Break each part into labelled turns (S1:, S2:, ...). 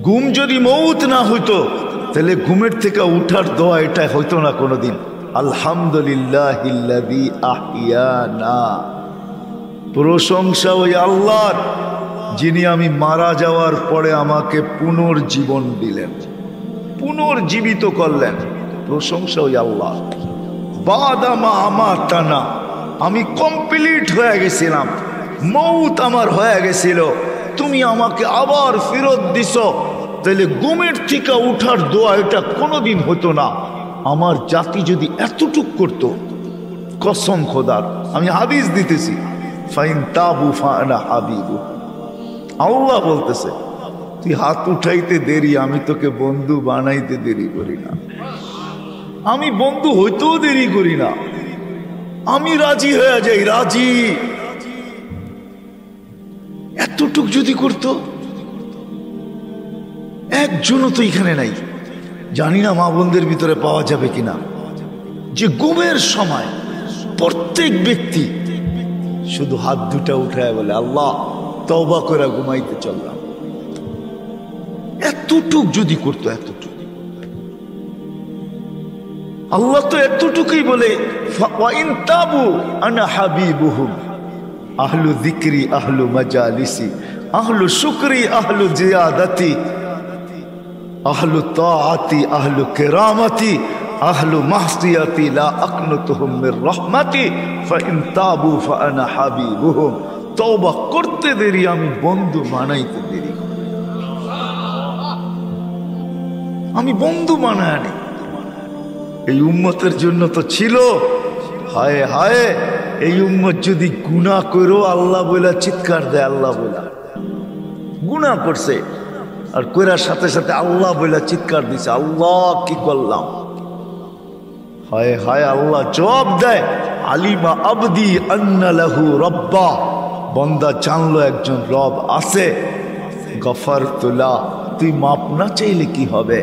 S1: ঘুম যদি মৌত না হইতো তাহলে ঘুমের থেকে উঠার দোয়া এটা হইতো না কোনোদিন। আলহামদুলিল্লাহিল্লাযী আহিয়ানা, প্রশংসা ওই আল্লাহর যিনি আমি মারা যাওয়ার পরে আমাকে পুনর্জীবন দিলেন, পুনর্জীবিত করলেন। প্রশংসা ওই আল্লাহ। বাদামা আমাতানা, আমি কমপ্লিট হয়ে গেছিলাম, মৌত আমার হয়ে গেছিল, তুমি আমাকে আবার ফেরত দিছ, তাহলে ঘুমের থেকে উঠার দোয়া এটা কোনোদিন হতো না। আমার জাতি যদি এতটুক করতো, কসম খোদার, আমি হাদিস দিতেছি, ফাইন তাবু ফানা হাবিবু, আল্লাহ বলতেছে তুই হাত উঠাইতে দেরি, আমি তোকে বন্ধু বানাইতে দেরি করি না, আমি বন্ধু হইতেও দেরি করি না, আমি রাজি হয়ে যাই, রাজি। এতটুক যদি করতো, একজনও তো এখানে নাই, জানি না মা বোনদের ভিতরে পাওয়া যাবে কিনা, যে ঘুমের সময় প্রত্যেক ব্যক্তি শুধু হাত দুটা উঠায় বলে আল্লাহ তওবা করে ঘুমাইতে চললাম। এতটুক যদি করতো, এতটুক, আল্লাহ তো এতটুকুই বলে ওয়াইন তাবু আনা হাবিবুহুম, আহলু যিকরি আহলু মাজালিসি আহলু শুকরি আহলু জিয়াদাতি আহলু তাআতি আহলু কিরামাতি আহলু মাহসিয়াতি লা আকনুতুহুম মির রাহমাতি ফাইন তাবু ফাআনা হাবিবুহুম। তওবা করতে দেরি, আমি বন্ধু বানাইতে দেরি, আমি বন্ধু বানায় আনি। এই উম্মতের জন্য তো ছিল, হায় হায় এই উম্মত যদি গুনাহ করো আল্লাহ বইলা চিৎকার দেয়, আল্লাহ বইলা গুনাহ করছে আর কইরার সাথে সাথে আল্লাহ বইলা চিৎকার দিছে, আল্লাহ কি করলাম, হায় হায় আল্লাহ জবাব দেয়, আলিমা আবদি আন্না লাহু রব্বা, বন্দা জানলো একজন রব আছে, গফারতু লা, তুই মাপ না চাইলে কি হবে,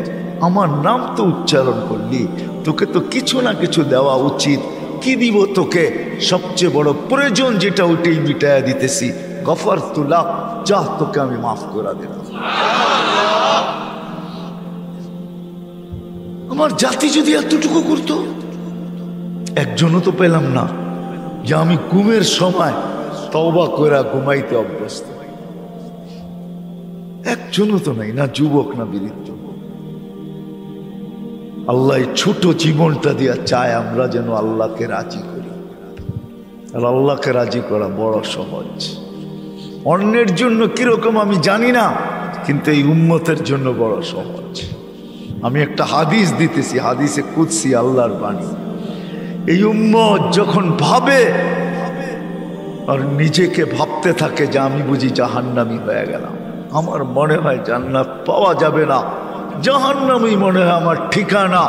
S1: আমার নাম তো উচ্চারণ করলি, তোকে তো কিছু না কিছু দেওয়া উচিত, কি দিব তোকে, সবচেয়ে বড় প্রয়োজন যেটা ওইটাই মিটায়া দিতেছি, গফারতু লা, যা তোকে আমি মাফ করে দিলাম। আমার জাতি যদি এতটুকু করতো, একজনও তো পেলাম না যে আমি ঘুমের সময় তওবা করে ঘুমাইতে অভ্যস্ত, একজনও তো নাই, না যুবক না বৃদ্ধ। আল্লাহ ছোট জীবনটা দিয়া চায় আমরা যেন আল্লাহকে রাজি করি, আর আল্লাহকে রাজি করা বড় সহজ। অন্যের জন্য কিরকম আমি জানি না, কিন্তু এই উম্মতের জন্য বড় সহজ। আমি একটা হাদিস দিতেছি, হাদিসে কুদসি, আল্লাহর বাণী। এই উম্মত যখন ভাবে আর নিজেকে ভাবতে থাকে যে আমি বুঝি জাহান্নামী হয়ে গেলাম, আমার মনে হয় জান্নাত পাওয়া যাবে না, জাহান্নামই মনে হয় আমার ঠিকানা,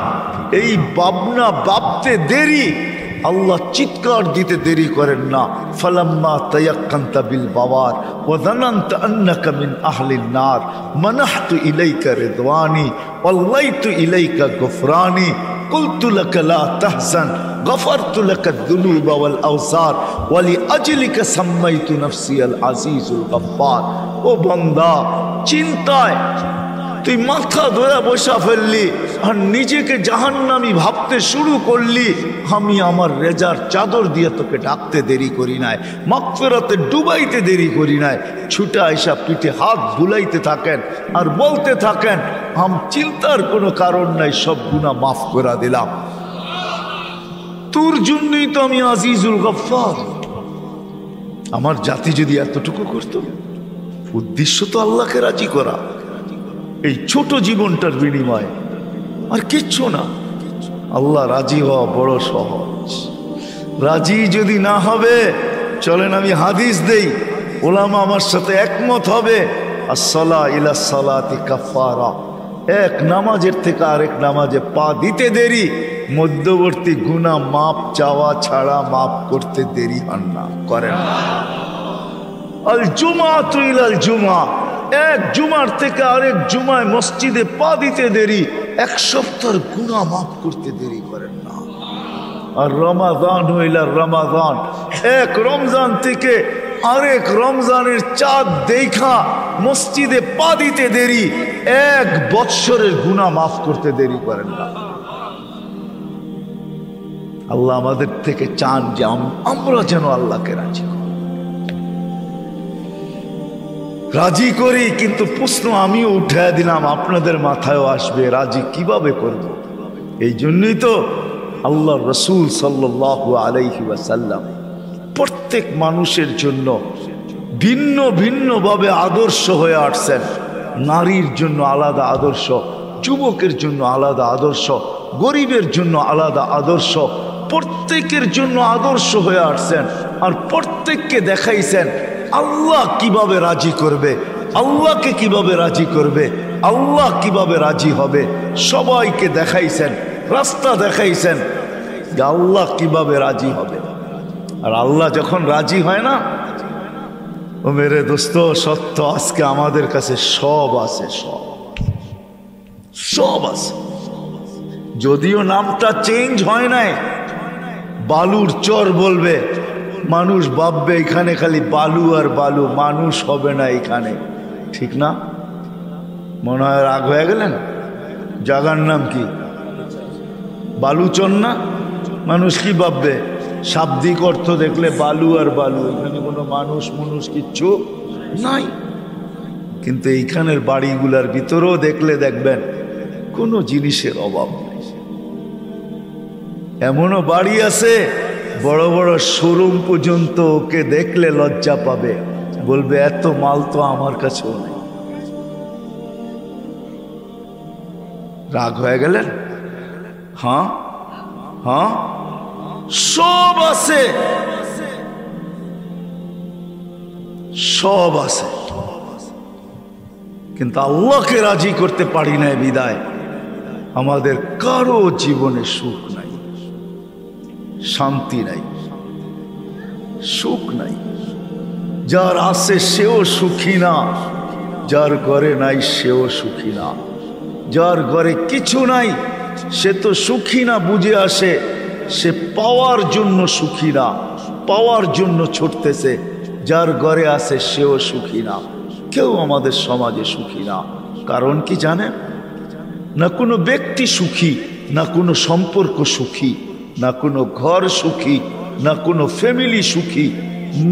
S1: এই ভাবনা ভাবতে দেরি, আল্লাহ চিৎকার দিতে দেরি করেন না, ফালাম্মা তায়াক্কানতা বিল বাওয়ার ওয়া যানানতা আন্নাকা মিন আহলিন নার মানাহতু ইলাইকা রিদওয়ানি ওয়াল্লাইতু ইলাইকা গুফরানি কুলতু লাকা লা তাহজান গফারতু লাকা যুনুবা ওয়াল আওসার ওয়া লিআজলিকা সাম্মাইতু নাফসি আল আজিজুল গফফার। ও বান্দা, চিন্তায় তুই মাথা ধরে বসা ফেললি আর নিজেকে জাহান্নামী ভাবতে শুরু করলি, আমি আমার রেজার চাদর দিয়ে তোকে ডাকতে দেরি করি নাই, মাগফিরাতে ডুবাইতে দেরি করি নাই, ছুটে আইসা পিঠে হাত বুলাইতে থাকেন আর বলতে থাকেন চিন্তার কোনো কারণ নাই, সব গুনাহ মাফ করে দিলাম, তোর জন্যই তো আমি আজিজুল গফফার। আমার জাতি যদি এতটুকু করত, উদ্দেশ্য তো আল্লাহকে রাজি করা, এই ছোট জীবনটার বিনিময়ে আর কিচ্ছু না। আল্লাহ রাজি হওয়া বড় সহজ। রাজি যদি না হবে, চলেন আমি হাদিস দেই, ওলামা আমার সাথে একমত হবে, আসসালা ইলা সালাতি কাফারা, এক নামাজের থেকে আরেক নামাজে পা দিতে দেরি, মধ্যবর্তী গুনাহ মাপ চাওয়া ছাড়া মাপ করতে দেরি হন না, করেন না। আল জুমাতু ইলাল জুমা, এক জুমার থেকে আরেক জুমায় মসজিদে পা দিতে দেরি, এক সপ্তাহের গুনাহ মাফ করতে দেরি করেন না। আর রমাদান হইলা রমাদান, এক রমজান থেকে আরেক রমজানের চাঁদ দেখা মসজিদে পা দিতে দেরি, 1 বৎসরের গুনাহ মাফ করতে দেরি করেন না। আল্লাহ আমাদের থেকে চান যে আমরা যেন আল্লাহকে রাজি করি। কিন্তু প্রশ্ন আমিও উঠায় দিলাম, আপনাদের মাথায়ও আসবে, রাজি কিভাবে করব? এই জন্যই তো আল্লাহ রসুল সাল্লাল্লাহু আলাইহি ওয়াসাল্লাম প্রত্যেক মানুষের জন্য ভিন্ন ভিন্নভাবে আদর্শ হয়ে আসছেন। নারীর জন্য আলাদা আদর্শ, যুবকের জন্য আলাদা আদর্শ, গরিবের জন্য আলাদা আদর্শ, প্রত্যেকের জন্য আদর্শ হয়ে আসছেন। আর প্রত্যেককে দেখাইছেন আল্লাহ কিভাবে রাজি করবে, আল্লাহকে কিভাবে রাজি করবে, আল্লাহ কিভাবে রাজি হবে। সবাইকে দেখাইছেন, রাস্তা দেখাইছেন যে আল্লাহ কিভাবে রাজি হবে। আর আল্লাহ যখন রাজি হয় না, ও মেরে দোস্ত সত্য, আজকে আমাদের কাছে সব আছে, সব আছে। যদিও নামটা চেঞ্জ হয় নাই, বালুর চর বলবে, মানুষ ভাববে এখানে খালি বালু আর বালু, মানুষ হবে না এখানে, ঠিক না? মনে হয় রাগ হয়ে গেলেন? জায়গার নাম কি? বালুচর না? মানুষ কি ভাববে? শাব্দিক অর্থ দেখলে বালু আর বালু, এখানে কোনো মানুষ কিচ্ছু নাই। কিন্তু এইখানের বাড়িগুলার ভিতরেও দেখলে দেখবেন কোনো জিনিসের অভাব নেই। এমনও বাড়ি আছে বড় বড় শোরুম পর্যন্ত, ওকে দেখলে লজ্জা পাবে, বলবে এত মাল তো আমার কাছেও নেই। রাগ হয়ে গেলেন? হ্যাঁ হ্যাঁ, সব আছে, সব আছে, কিন্তু আল্লাহকে রাজি করতে পারি না বিদায় আমাদের কারো জীবনে সুখ নাই, শান্তি নাই, সুখ নাই। যার আছে সেও সুখী না, যার ঘরে নাই সেও সুখী না। যার ঘরে কিছু নাই সে তো সুখী না বুঝে আসে, সে পাওয়ার জন্য সুখী না, পাওয়ার জন্য ছুটতেছে। যার ঘরে আছে সেও সুখী না। কেউ আমাদের সমাজে সুখী না। কারণ কি জানেন? না কোনো ব্যক্তি সুখী, না কোনো সম্পর্ক সুখী, না কোনো ঘর সুখী, না কোনো ফ্যামিলি সুখী,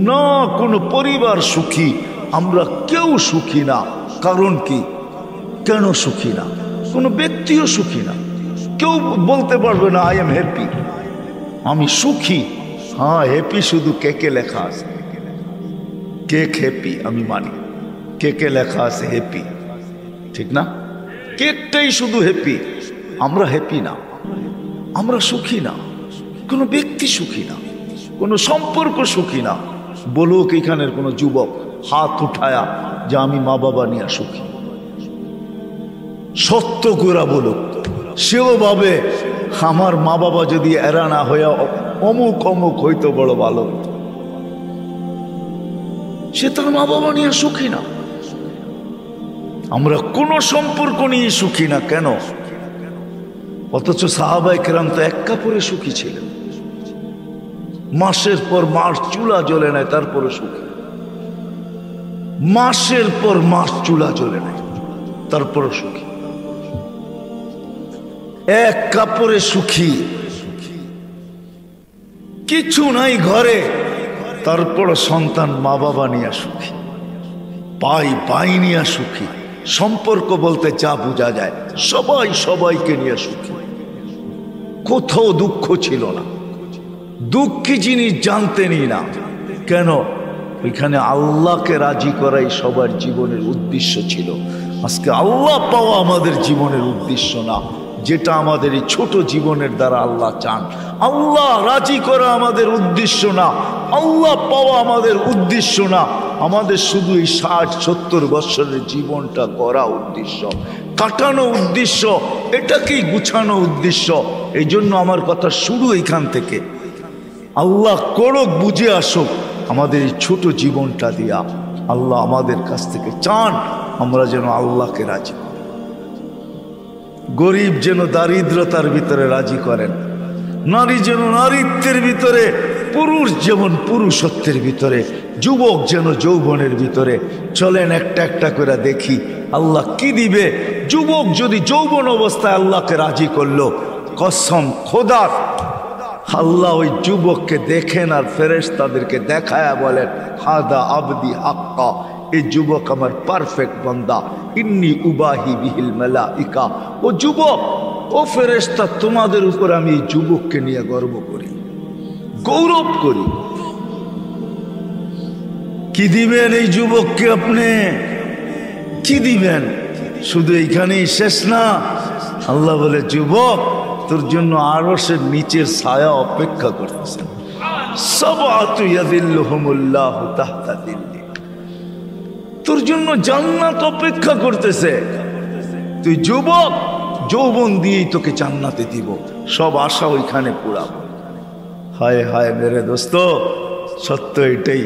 S1: না কোনো পরিবার সুখী। আমরা কেউ সুখী না। কারণ কি? কেন সুখী না? কোনো ব্যক্তিও সুখী না। কেউ বলতে পারবে না আই এম হ্যাপি, আমি সুখী। হ্যাঁ, হ্যাপি শুধু কেকে লেখা আছে, কেক হ্যাপি আমি মানি, কেকে লেখা আছে হ্যাপি, ঠিক না? কেকটাই শুধু হ্যাপি, আমরা হ্যাপি না, আমরা সুখী না। কোনো ব্যক্তি সুখী না, কোনো সম্পর্ক সুখী না। বলুক এখানের কোনো যুবক হাত উঠায়া যে আমি মা বাবা নিয়ে সুখী, সত্য করে বলুক। সেও ভাবে আমার মা বাবা যদি এরা না হইয়া অমুক অমুক হইতো বড় ভালো হইতো। সে তার মা বাবা নিয়ে সুখী না। আমরা কোনো সম্পর্ক নিয়ে সুখী না। কেন? অথচ সাহাবায়ে কেরাম তো এক কাপড়ে সুখী ছিলেন। মাসের পর মাস চুলা জ্বলে নাই, তারপরে সুখী। মাসের পর মাস চুলা জ্বলে নাই, তারপরে সুখী। এক কাপড়ে সুখী, কিছু নাই ঘরে, তারপর সন্তান মা বাবা নিয়ে সুখী, পাই নিয়ে সুখী। সম্পর্ক বলতে যা বোঝা যায়, সবাই সবাইকে নিয়ে সুখী। কোথাও দুঃখ ছিল না, দুঃখী জিনিস জানতেনই না। কেন? ওইখানে আল্লাহকে রাজি করাই সবার জীবনের উদ্দেশ্য ছিল। আজকে আল্লাহ পাওয়া আমাদের জীবনের উদ্দেশ্য না, যেটা আমাদের এই ছোট জীবনের দ্বারা আল্লাহ চান। আল্লাহ রাজি করা আমাদের উদ্দেশ্য না, আল্লাহ পাওয়া আমাদের উদ্দেশ্য না। আমাদের শুধু এই 60-70 বছরের জীবনটা গড়া উদ্দেশ্য, কাটানো উদ্দেশ্য, এটাকেই গুছানো উদ্দেশ্য। এই জন্য আমার কথা শুরু এখান থেকে। আল্লাহ করুক, বুঝে আসুক আমাদের এই ছোট জীবনটা দিয়া। আল্লাহ আমাদের কাছ থেকে চান আমরা যেন আল্লাহকে রাজি করি। গরিব যেন দারিদ্রতার ভিতরে রাজি করেন, নারী যেন নারীত্বের ভিতরে পুরুষ যেমন পুরুষত্বের ভিতরে, যুবক যেন যৌবনের ভিতরে। চলেন একটা একটা করে দেখি আল্লাহ কি দিবে। যুবক যদি যৌবন অবস্থায় আল্লাহকে রাজি করলো, কসম খোদার, আল্লাহ ওই যুবককে দেখেন আর ফেরেশতাদেরকে দেখায়া বলেন, হাদা আবদি হাক্কা, এই যুবক আমার পারফেক্ট বান্দা, ইন্নী উবাহি বিহিল মালাইকা। ও যুবক, ও ফেরেশতা, তোমাদের উপর আমি এই যুবককে নিয়ে গর্ব করি, গৌরব করি। কি দিবেন এই যুবককে আপনি? কি দিবেন? শুধু এইখানেই শেষ না। আল্লাহ বলে, যুবক, তোর জন্য আরশের নিচের ছায়া অপেক্ষা করতেছেন। সাবআতু ইয়াযিল্লুহুমুল্লাহু তাহতা যিল্লি, তোর জন্য জান্নাত অপেক্ষা করতেছে। তুই যুবক, যৌবন দিয়েই তোকে জান্নাতে দিব, সব আশা ওইখানে পুরাবো। হায় হায় মেরে দোস্ত, সত্য এটাই।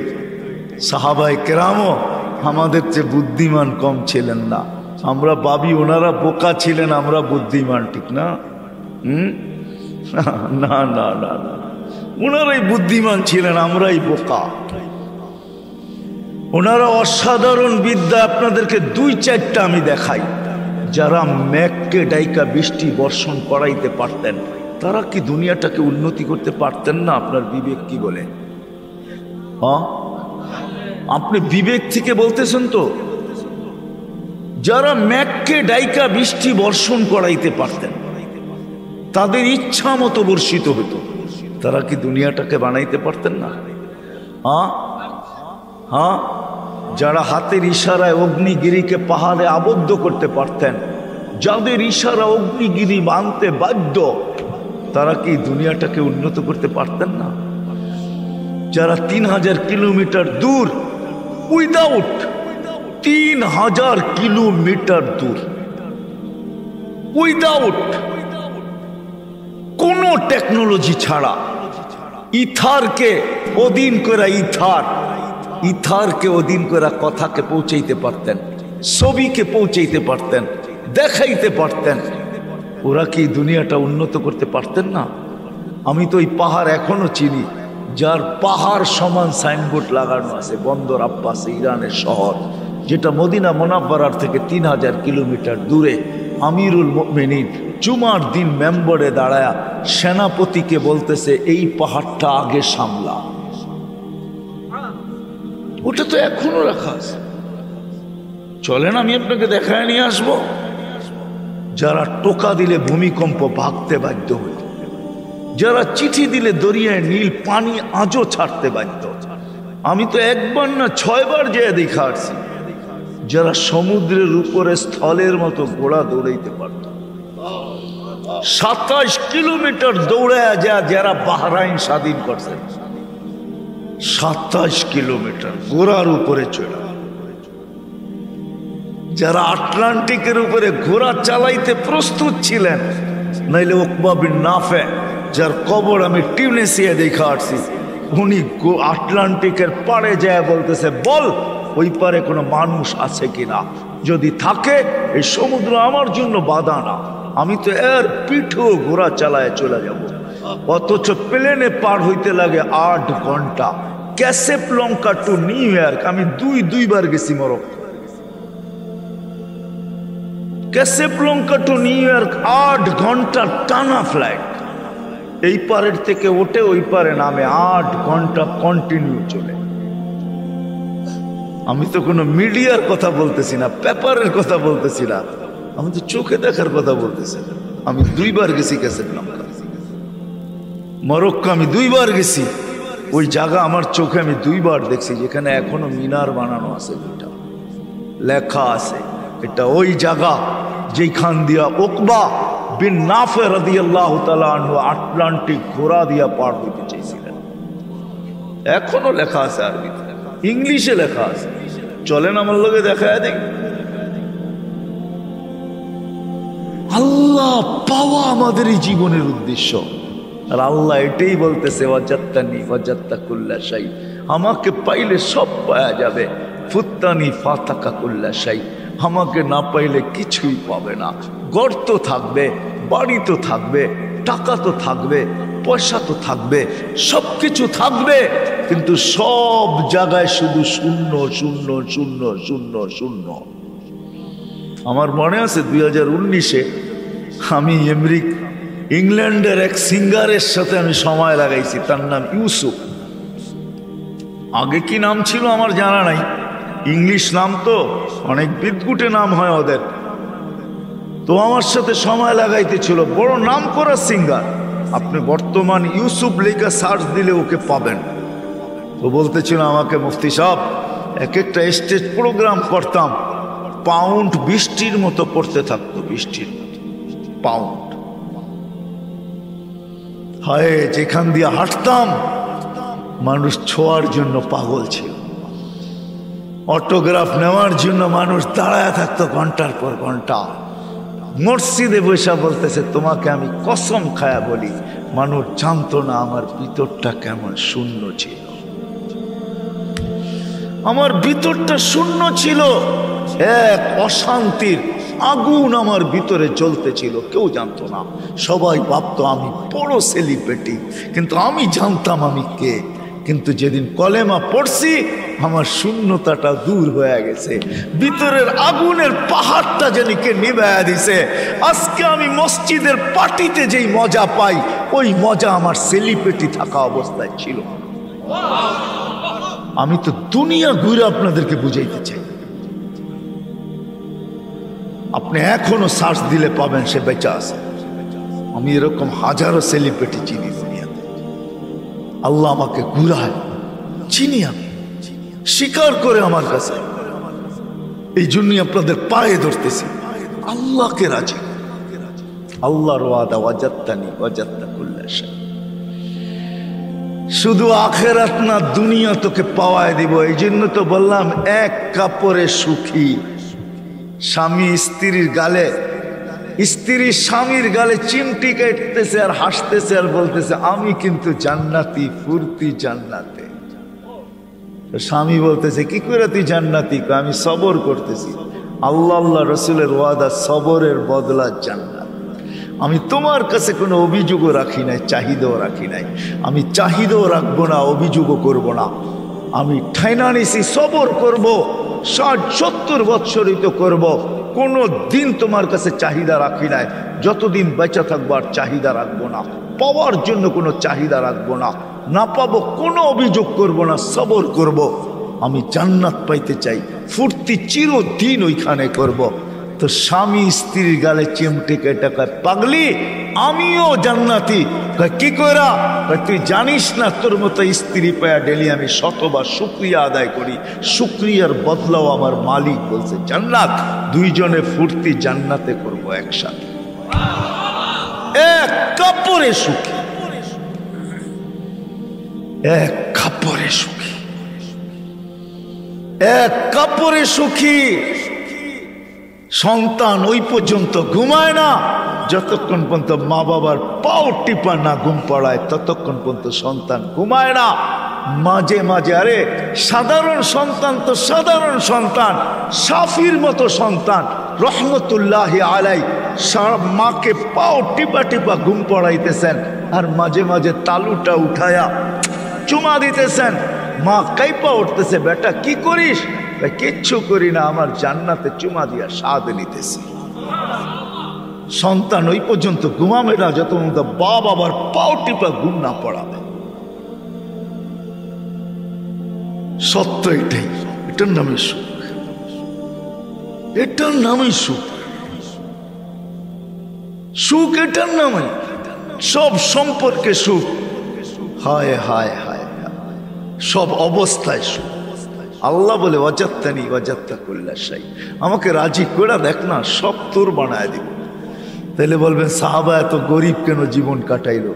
S1: সাহাবায়ে কেরামও আমাদের চেয়ে বুদ্ধিমান কম ছিলেন না। আমরা ভাবি ওনারা বোকা ছিলেন, আমরা বুদ্ধিমান, ঠিক না? না না না না, ওনারাই বুদ্ধিমান ছিলেন, আমরাই বোকা। ওনারা অসাধারণ বিদ্যা। আপনাদেরকে দুই চারটা আমি দেখাই। যারা মেঘকে ডাইকা বৃষ্টি বর্ষণ করাইতে পারতেন, তারা কি দুনিয়াটাকে উন্নতি করতে পারতেন না? আপনার বিবেক কি বলে? হ্যাঁ, আপনি বিবেক থেকে বলতেছেন তো? যারা মেঘকে ডাইকা বৃষ্টি বর্ষণ করাইতে পারতেন, তাদের ইচ্ছা মতো বর্ষিত হতো, তারা কি দুনিয়াটাকে বানাইতে পারতেন না? হ্যাঁ হ্যাঁ, যারা হাতের ইশারায় অগ্নিগিরিকে পাহাড়ে আবদ্ধ করতে পারতেন, যাদের ইশারা অগ্নিগিরি বানতে বাধ্য, তারা কি দুনিয়াটাকে উন্নত করতে পারতেন না? যারা 3000 কিলোমিটার দূর, উইদাউট 3000 কিলোমিটার দূর, উইদাউট কোনো টেকনোলজি ছাড়া, ইথারকে অধীন করে, ইথারকে অধীন করে কথাকে পৌঁছাইতে পারতেন, ছবিকে পৌঁছাইতে পারতেন, দেখাইতে পারতেন, ওরা কি দুনিয়াটা উন্নত করতে পারতেন না? আমি তো ওই পাহাড় এখনো চিনি, যার পাহাড় সমান সাইনবোর্ড লাগানো আছে, বন্দর আব্বাস, ইরানের শহর, যেটা মদিনা মুনাব্বারার থেকে 3000 কিলোমিটার দূরে। আমিরুল মুমিনিন জুমার দিন মেম্বরে দাঁড়ায়া সেনাপতিকে বলতেছে, এই পাহাড়টা আগে সামলা। ওটা তো এখনো রাখা আছে। চলেন আমি আপনাকে দেখায় নিয়ে আসবো। যারা টোকা দিলে ভূমিকম্প ভাগতে বাধ্য হইত, যারা চিঠি দিলে দরিয়ায় নীল পানি আজও ছাড়তে বাধ্য। আমি তো একবার না 6 বার যেয়ে দেখা আসছি। যারা সমুদ্রের উপরে স্থলের মতো ঘোড়া দৌড়াইতে পারত, 27 কিলোমিটার দৌড়ায় যারা বাহরাইন স্বাধীন করছেন, 27 কিলোমিটার ঘোড়ার উপরে চড়া। যারা আটলান্টিকের উপরে ঘোড়া চালাইতে প্রস্তুত ছিলেন, নাইলে উকবা বিন নাফে, যার কবর আমি টিউনিসিয়া দেখা আসছি, উনি আটলান্টিকের পাড়ে যায় বলতেছে, বল ওই পারে কোনো মানুষ আছে কিনা, যদি থাকে এই সমুদ্র আমার জন্য বাধা না, আমি তো এর পিঠেও ঘোড়া চালায় চলে যাব। অথচ প্লেনে পার হইতে লাগে 8 ঘন্টা। ক্যাসেবলঙ্কা টু নিউ ইয়র্ক আমি দুইবার গেছি। মরক্কো, ক্যাসেবলঙ্কা টু নিউ ইয়র্ক 8 ঘন্টা টানা ফ্লাইট। এই পারের থেকে ওঠে ওই পারে নামে, 8 ঘন্টা কন্টিনিউ চলে। আমি তো কোনো মিডিয়ার কথা বলতেছি না, পেপারের কথা বলতেছি না, আমি তো চোখে দেখার কথা বলতেছি। আমি 2 বার গেছি ক্যাসেবলঙ্কা, মরক্কো আমি 2 বার গেছি। ওই জায়গা আমার চোখে আমি 2 বার দেখছি, যেখানে এখনো মিনার বানানো আছে, 2টা লেখা আছে এটা ওই জায়গা যেখান দিয়া উকবা বিন নাফে রাদিয়াল্লাহু তাআলা আনহু আটলান্টিক ঘোড়া দিয়া পার হইতে চাইছিলেন। এখনো লেখা আছে, আরবিতে, ইংলিশে লেখা আছে। চলেন আমার লগে দেখায় দেখ। আল্লাহ পাওয়া আমাদের এই জীবনের উদ্দেশ্য। আর আল্লাহ এটাই বলতেছে, ওয়াজাত্তানি ওয়াজাত্তা কুল্লা শাই, আমাকে পাইলে সব পাওয়া যাবে। ফুত্তানি ফাতাকা কুল্লা শাই, আমাকে না পাইলে কিছুই পাবে না। গর্ত থাকবে, বাড়ি তো থাকবে, টাকা তো থাকবে, পয়সা তো থাকবে, সব কিছু থাকবে, কিন্তু সব জায়গায় শুধু শূন্য শূন্য শূন্য শূন্য শূন্য। আমার মনে আছে 2019-এ আমি ইংল্যান্ডের এক সিঙ্গারের সাথে আমি সময় লাগাইছি, তার নাম ইউসুফ। আগে কি নাম ছিল আমার জানা নাই, ইংলিশ নাম তো, অনেক বিদঘুটে নাম হয় ওদের। তো আমার সাথে সময় লাগাইতে ছিল, বড় নাম করা সিঙ্গার। আপনি বর্তমান ইউসুফ লেখা সার্চ দিলে ওকে পাবেন। তো বলতেছিল আমাকে, মুফতি সাহেব এক একটা স্টেজ প্রোগ্রাম করতাম, পাউন্ড বৃষ্টির মতো পড়তে থাকতো, বৃষ্টির মতো পাউন্ড। হায়, যেখান দিয়ে হাঁটতাম মানুষ ছোঁয়ার জন্য পাগল ছিল, অটোগ্রাফ নেওয়ার জন্য মানুষ দাঁড়ায় থাকতো ঘন্টার পর ঘন্টা। মসজিদে বৈশা বলতেছে, তোমাকে আমি কসম খায়া বলি, মানুষ জানতো না আমার ভিতরটা কেমন শূন্য ছিল। আমার ভিতরটা শূন্য ছিল, এক অশান্তির আগুন আমার ভিতরে জ্বলতেছিল, কেউ জানতো না। সবাই ভাবতো আমি বড় সেলিব্রিটি, কিন্তু আমি জানতাম আমি কে। কিন্তু যেদিন কলেমা পড়ছি, আমার শূন্যতাটা দূর হয়ে গেছে, ভিতরের আগুনের পাহাড়টা জানি কে নিভায়া দিছে। আজকে আমি মসজিদের পার্টিতে যেই মজা পাই, ওই মজা আমার সেলিব্রিটি থাকা অবস্থায় ছিল। আমি তো দুনিয়া ঘুরে আপনাদেরকে বুঝাইতে চাই। আপনি এখনো সার্চ দিলে পাবেন সে বেঁচে আছে। আমি এরকম হাজারো সেলিব্রিটি চিনি দুনিয়াতে। আল্লাহ আমাকে ঘুরায়, চিনি আমি, স্বীকার করে আমার কাছে। এই জন্যই আপনাদের পায়ে ধরতেছি, আল্লাহকে রাজি। আল্লাহর ওয়াদা, ওয়াজাত্তানি ওয়াজাত্তা কুল্লা শাই। শুধু আখেরাত না, দুনিয়া তোকে পাওয়ায় দিব। এই জন্য তো বললাম, এক কাপড়ে সুখী। স্বামী স্ত্রীর গালে, স্ত্রী স্বামীর গালে চিমটি কাটতেছে আর হাসতেছে আর বলতেছে, আমি কিন্তু জান্নাতি, ফুর্তি জান্নাতে। স্বামী বলতেছে, কি করে তুই জান্নাতি? আমি সবর করতেছি। আল্লাহ আল্লাহ রসুলের ওয়াদা, সবরের বদলা জান্নাত। আমি তোমার কাছে কোনো অভিযোগও রাখি নাই, চাহিদাও রাখি নাই। আমি চাহিদাও রাখবো না, অভিযোগও করব না। আমি ঠাইনা নিছি, সবর করব, 60-70 বৎসরিত করব। কোনো দিন তোমার কাছে চাহিদা রাখি নাই। যতদিন বেঁচে থাকবো আর চাহিদা রাখবো না, পাওয়ার জন্য কোনো চাহিদা রাখবো না, না পাবো কোনো অভিযোগ করব না, সবর করব। আমি জান্নাত পাইতে চাই, ফুর্তি চিরদিন ওইখানে করব। তো স্বামী স্ত্রীর গালে চিমটি কেটে কয়, পাগলি আমিও জান্নাতি। কি কইরা? তুই জানিস না, তোর মতো স্ত্রী পায়া ডেলি আমি শতবার শুকরিয়া আদায় করি, শুকরিয়ার বদলাও আমার মালিক বলছে জান্নাত। দুইজনে ফুর্তি জান্নাতে করব একসাথে, এক কাপড়ে সুখী, এক কাপড়ে সুখী, এক কাপড়ে সুখী। সন্তান ওই পর্যন্ত ঘুমায় না যতক্ষণ পর্যন্ত মা বাবার পাও টিপা না ঘুম পড়ায়, ততক্ষণ পর্যন্ত সন্তান ঘুমায় না। মাঝে মাঝে, আরে সাধারণ সন্তান তো সাধারণ সন্তান, সাফির মতো সন্তান রহমতুল্লাহি আলাই মাকে পাও টিপা টিপা ঘুম পড়াইতেছেন, আর মাঝে মাঝে তালুটা উঠায়া চুমা দিতেছেন। মা কাইপা উঠতেছে, বেটা কি করিস? কিচ্ছু করি না, আমার জান্নাতে চুমা দিয়া স্বাদ নিতেছি। সন্তান ওই পর্যন্ত ঘুমাবে না যত বাপ আবার পাও টিপা ঘুম না পড়াবে। সত্য এটাই, এটার নামে সুখ, এটার নামে সুখ। সুখ এটার নামে, সব সম্পর্কে সুখ। হায় হায় হায়, সব অবস্থায় সুখ। আল্লাহ বলে, ওয়াজাত্তানি ওয়াজাত্তা কুল্লা শাই। আমাকে রাজি করে দেখ না, সব তোর বানায় দিব। তাহলে বলবেন, সাহাবা এত গরিব কেন জীবন কাটাইল?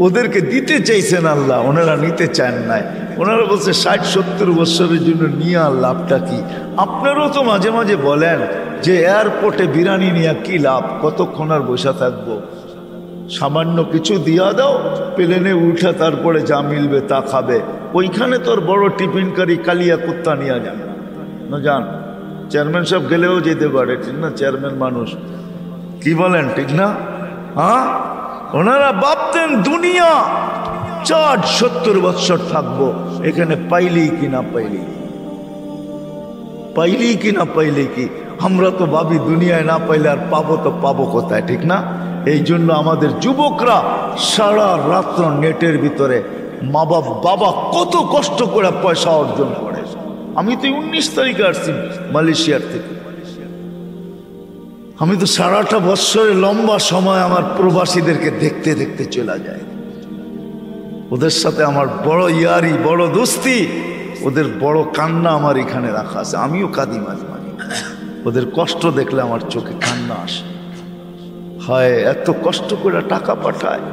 S1: ওদেরকে দিতে চাইছেন আল্লাহ, ওনারা নিতে চান নাই। ওনারা বলছে 60-70 বছরের জন্য নিয়ে আর লাভটা কি? আপনারও তো মাঝে মাঝে বলেন যে এয়ারপোর্টে বিরিয়ানি নিয়ে কি লাভ, কতক্ষণ আর বসে থাকবো? সামান্য কিছু দিয়া দাও, প্লেনে উঠে তারপরে যা মিলবে তা খাবে। ওইখানে তোর বড় টিফিনকারী কালিয়া কুত্তা নিয়ে যান না, যান। চেয়ারম্যান সাহেব গেলেও যেতে পারে, ঠিক না? চেয়ারম্যান মানুষ, কি বলেন, ঠিক না? হ্যাঁ, ওনারা ভাবতেন দুনিয়া 60-70 বছর থাকবো, এখানে পাইলেই কি না পাইলেই কি। আমরা তো ভাবি দুনিয়ায় না পাইলে আর পাবো তো পাবো কোথায়, ঠিক না? এই জন্য আমাদের যুবকরা সারা রাত্র নেটের ভিতরে বাবা কত কষ্ট করে পয়সা অর্জন করে। আমি তো 19 তারিখে আসছি মালয়েশিয়ার থেকে। আমি তো সারাটা বৎসরে লম্বা সময় আমার প্রবাসীদেরকে দেখতে দেখতে চলে যায়। ওদের সাথে আমার বড় ইয়ারি, বড় দোস্তি, ওদের বড় কান্না আমার এখানে রাখা আছে। আমিও কাঁদি মাঝে মাঝে, ওদের কষ্ট দেখলে আমার চোখে কান্না আসে। হয় এত কষ্ট করে টাকা পাঠায়,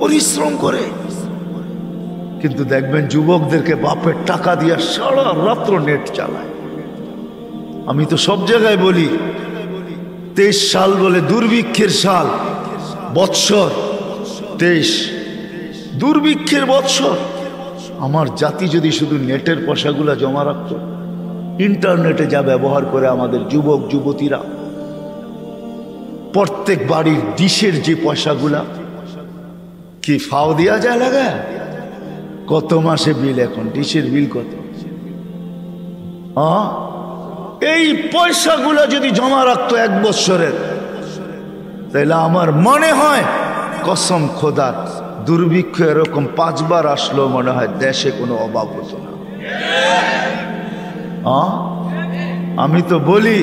S1: পরিশ্রম করে, কিন্তু দেখবেন যুবকদেরকে বাপের টাকা দিয়ে সারা রাত্র নেট চালায়। আমি তো সব জায়গায় বলি 23 সাল বলে দুর্ভিক্ষের সাল, বৎসর 23 দুর্ভিক্ষের বৎসর। আমার জাতি যদি শুধু নেটের পয়সাগুলা জমা রাখত, ইন্টারনেটে যা ব্যবহার করে আমাদের যুবক যুবতীরা, প্রত্যেক বাড়ির ডিশের যে পয়সাগুলা কি ফাও দেওয়া যায় লাগা, কত মাসে বিল, এখন ডিশের বিল কত? এই পয়সাগুলা যদি জমা রাখতো 1 বছরের, তাহলে আমার মনে হয় কসম খোদার দুর্ভিক্ষ এরকম 5 বার আসলো মনে হয় দেশে কোনো অভাব হতো না। আমি তো বলি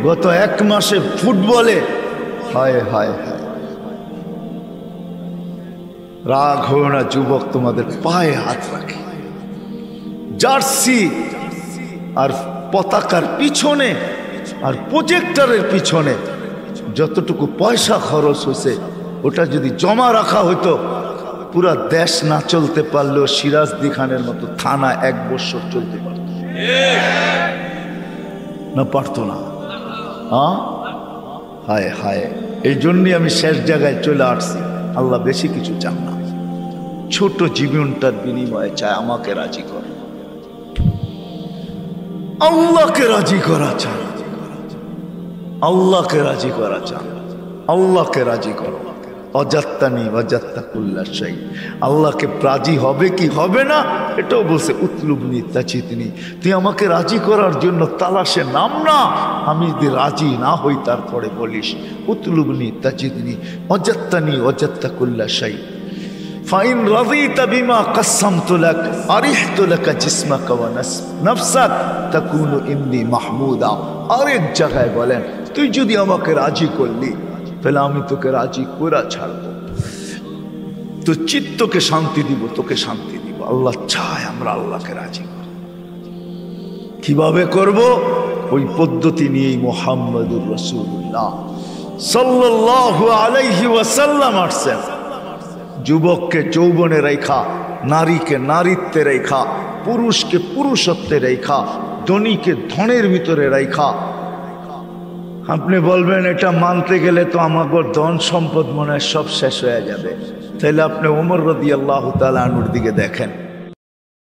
S1: গত 1 মাসে ফুটবলে হায় হায় হায়, রাগ হো না যুবক, তোমাদের পায়ে হাত রাখে। জার্সি আর পতাকার পিছনে আর প্রজেক্টরের পিছনে যতটুকু পয়সা খরচ হয়েছে, ওটা যদি জমা রাখা হইতো, পুরা দেশ না চলতে পারলেও সিরাজদি খানের মতো থানা 1 বছর চলতে পারত না? পারতো না। হায় হায়, এই জন্যই আমি শেষ জায়গায় চলে আসছি। আল্লাহ বেশি কিছু চান না, ছোট জীবনটার বিনিময়ে চায় আমাকে রাজি কর। আল্লাহকে রাজি করা চান, আল্লাহকে রাজি করা চান, আল্লাহকে রাজি করো। অজাত্তানি অজাত্তাকুল্লা শাই, আল্লাহকে রাজি হবে কি হবে না এটাও বলছে। উতলুবনি তাচিতনি, তুই আমাকে রাজি করার জন্য তালাশে নাম না, আমি যদি রাজি না হই তারপরে বলিস উতলুবনি তাচিতনি অজাত্তানি অজাত্তাকুল্লা শাই। ফাইন রাদিতা বিমা কাসসামতু লাক আরিহতু লাকা জিসমাকা ওয়া নাফসাক তাকুনু ইন্নী মাহমুদা। আরেক জায়গায় বলেন, তুই যদি আমাকে রাজি করলি তাহলে আমি তোকে রাজি করা ছাড়বো, তো চিত্তকে শান্তি দিব, তোকে শান্তি দিব। আল্লাহ চায় আমরা আল্লাহকে রাজি করি। কিভাবে করব? ওই পদ্ধতি নিয়েই মুহাম্মদুর রাসূলুল্লাহ সাল্লাল্লাহু আলাইহি ওয়াসাল্লাম আসছেন। যুবককে যৌবনে রেখা, নারীকে নারীত্বে রেখা, পুরুষকে পুরুষত্বে রেখা, ধনীকে ধনের ভিতরে রেখা। আপনি বলবেন এটা মানতে গেলে তো আমাকে ধন সম্পদ মনে হয় সব শেষ হয়ে যাবে। তাহলে আপনি ওমর রাদিয়াল্লাহু তাআলা আনহুর দিকে দেখেন,